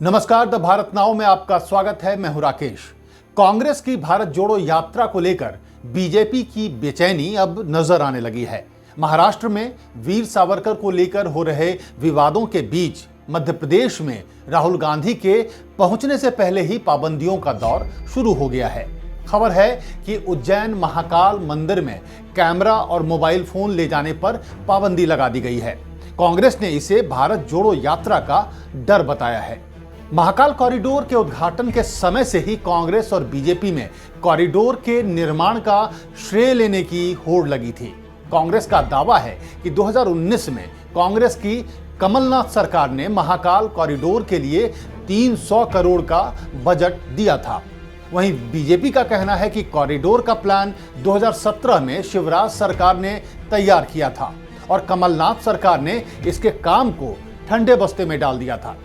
नमस्कार, the Bharat now में आपका स्वागत है। मैं हूं राकेश। कांग्रेस की भारत जोड़ो यात्रा को लेकर बीजेपी की बेचैनी अब नजर आने लगी है। महाराष्ट्र में वीर सावरकर को लेकर हो रहे विवादों के बीच मध्य प्रदेश में राहुल गांधी के पहुंचने से पहले ही पाबंदियों का दौर शुरू हो गया है। खबर है कि उज्जैन महाकाल मंदिर में कैमरा और मोबाइल फोन ले जाने पर पाबंदी लगा दी गई है। कांग्रेस ने इसे भारत जोड़ो यात्रा का डर बताया है। महाकाल कॉरिडोर के उद्घाटन के समय से ही कांग्रेस और बीजेपी में कॉरिडोर के निर्माण का श्रेय लेने की होड़ लगी थी। कांग्रेस का दावा है कि 2019 में कांग्रेस की कमलनाथ सरकार ने महाकाल कॉरिडोर के लिए 300 करोड़ का बजट दिया था। वहीं बीजेपी का कहना है कि कॉरिडोर का प्लान 2017 में शिवराज सरकार ने तैयार किया था और कमलनाथ सरकार ने इसके काम को ठंडे बस्ते में डाल दिया था।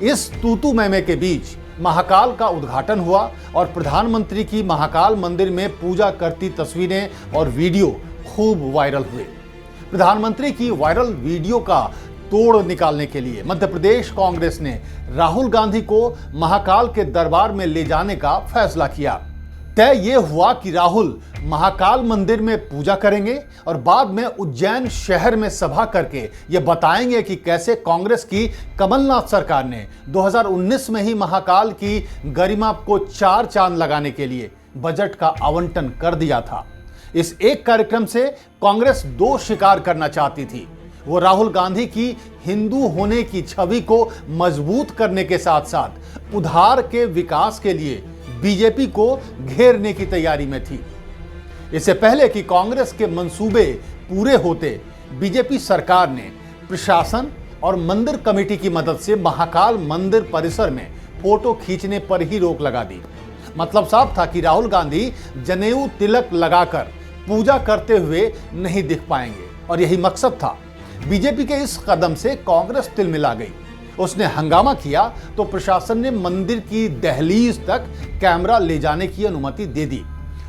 इस तूतू मैमे के बीच महाकाल का उद्घाटन हुआ और प्रधानमंत्री की महाकाल मंदिर में पूजा करती तस्वीरें और वीडियो खूब वायरल हुए। प्रधानमंत्री की वायरल वीडियो का तोड़ निकालने के लिए मध्य प्रदेश कांग्रेस ने राहुल गांधी को महाकाल के दरबार में ले जाने का फैसला किया। तय ये हुआ कि राहुल महाकाल मंदिर में पूजा करेंगे और बाद में उज्जैन शहर में सभा करके ये बताएंगे कि कैसे कांग्रेस की कमलनाथ सरकार ने 2019 में ही महाकाल की गरिमा को 4 चांद लगाने के लिए बजट का आवंटन कर दिया था। इस एक कार्यक्रम से कांग्रेस 2 शिकार करना चाहती थी। वो राहुल गांधी की हिंदू होने की छवि को मजबूत करने के साथ साथ उधार के विकास के लिए बीजेपी को घेरने की तैयारी में थी। इससे पहले कि कांग्रेस के मंसूबे पूरे होते, बीजेपी सरकार ने प्रशासन और मंदिर कमेटी की मदद से महाकाल मंदिर परिसर में फोटो खींचने पर ही रोक लगा दी। मतलब साफ था कि राहुल गांधी जनेऊ तिलक लगाकर पूजा करते हुए नहीं दिख पाएंगे और यही मकसद था। बीजेपी के इस कदम से कांग्रेस तिलमिला गई। उसने हंगामा किया तो प्रशासन ने मंदिर की दहलीज तक कैमरा ले जाने की अनुमति दे दी,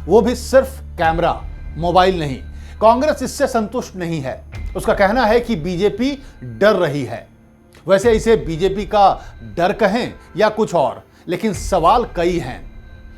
वो भी सिर्फ कैमरा, मोबाइल नहीं। कांग्रेस इससे संतुष्ट नहीं है। उसका कहना है कि बीजेपी डर रही है। वैसे इसे बीजेपी का डर कहें या कुछ और, लेकिन सवाल कई हैं।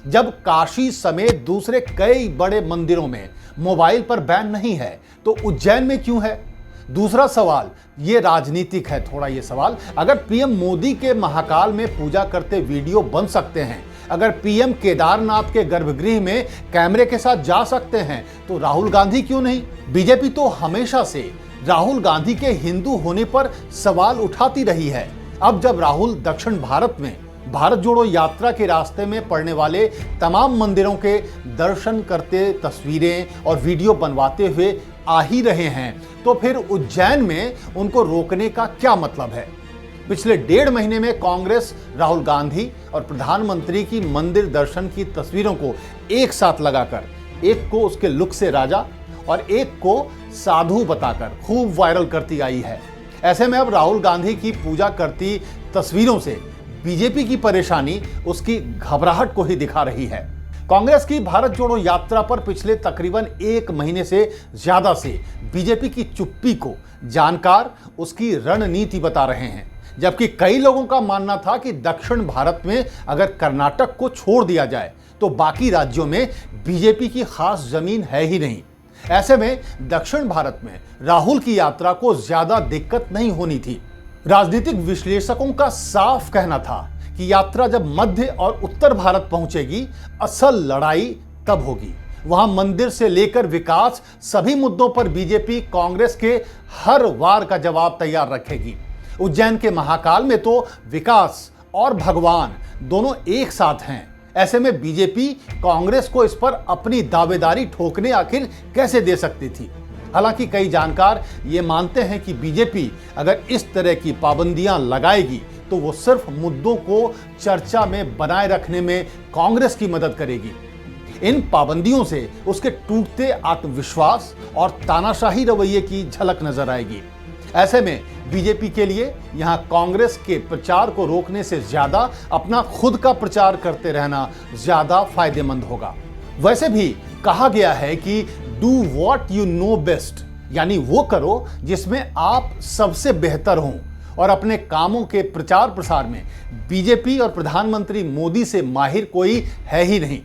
जब काशी समेत दूसरे कई बड़े मंदिरों में मोबाइल पर बैन नहीं है तो उज्जैन में क्यों है? दूसरा सवाल ये राजनीतिक है थोड़ा। ये सवाल, अगर पीएम मोदी के महाकाल में पूजा करते वीडियो बन सकते हैं, अगर पीएम केदारनाथ के गर्भगृह में कैमरे के साथ जा सकते हैं, तो राहुल गांधी क्यों नहीं? बीजेपी तो हमेशा से राहुल गांधी के हिंदू होने पर सवाल उठाती रही है। अब जब राहुल दक्षिण भारत में भारत जोड़ो यात्रा के रास्ते में पड़ने वाले तमाम मंदिरों के दर्शन करते तस्वीरें और वीडियो बनवाते हुए आ ही रहे हैं, तो फिर उज्जैन में उनको रोकने का क्या मतलब है? पिछले 1.5 महीने में कांग्रेस राहुल गांधी और प्रधानमंत्री की मंदिर दर्शन की तस्वीरों को एक साथ लगाकर, एक को उसके लुक से राजा और एक को साधु बताकर खूब वायरल करती आई है। ऐसे में अब राहुल गांधी की पूजा करती तस्वीरों से बीजेपी की परेशानी उसकी घबराहट को ही दिखा रही है। कांग्रेस की भारत जोड़ो यात्रा पर पिछले तकरीबन 1 महीने से ज्यादा से बीजेपी की चुप्पी को जानकार उसकी रणनीति बता रहे हैं, जबकि कई लोगों का मानना था कि दक्षिण भारत में अगर कर्नाटक को छोड़ दिया जाए तो बाकी राज्यों में बीजेपी की खास जमीन है ही नहीं। ऐसे में दक्षिण भारत में राहुल की यात्रा को ज्यादा दिक्कत नहीं होनी थी। राजनीतिक विश्लेषकों का साफ कहना था कि यात्रा जब मध्य और उत्तर भारत पहुंचेगी, असल लड़ाई तब होगी। वहां मंदिर से लेकर विकास, सभी मुद्दों पर बीजेपी कांग्रेस के हर वार का जवाब तैयार रखेगी। उज्जैन के महाकाल में तो विकास और भगवान दोनों एक साथ हैं। ऐसे में बीजेपी कांग्रेस को इस पर अपनी दावेदारी ठोकने आखिर कैसे दे सकती थी? हालांकि कई जानकार ये मानते हैं कि बीजेपी अगर इस तरह की पाबंदियां लगाएगी तो वो सिर्फ मुद्दों को चर्चा में बनाए रखने में कांग्रेस की मदद करेगी। इन पाबंदियों से उसके टूटते आत्मविश्वास और तानाशाही रवैये की झलक नजर आएगी। ऐसे में बीजेपी के लिए यहां कांग्रेस के प्रचार को रोकने से ज्यादा अपना खुद का प्रचार करते रहना ज्यादा फायदेमंद होगा। वैसे भी कहा गया है कि do what you know best, यानी वो करो जिसमें आप सबसे बेहतर हों। और अपने कामों के प्रचार प्रसार में बीजेपी और प्रधानमंत्री मोदी से माहिर कोई है ही नहीं।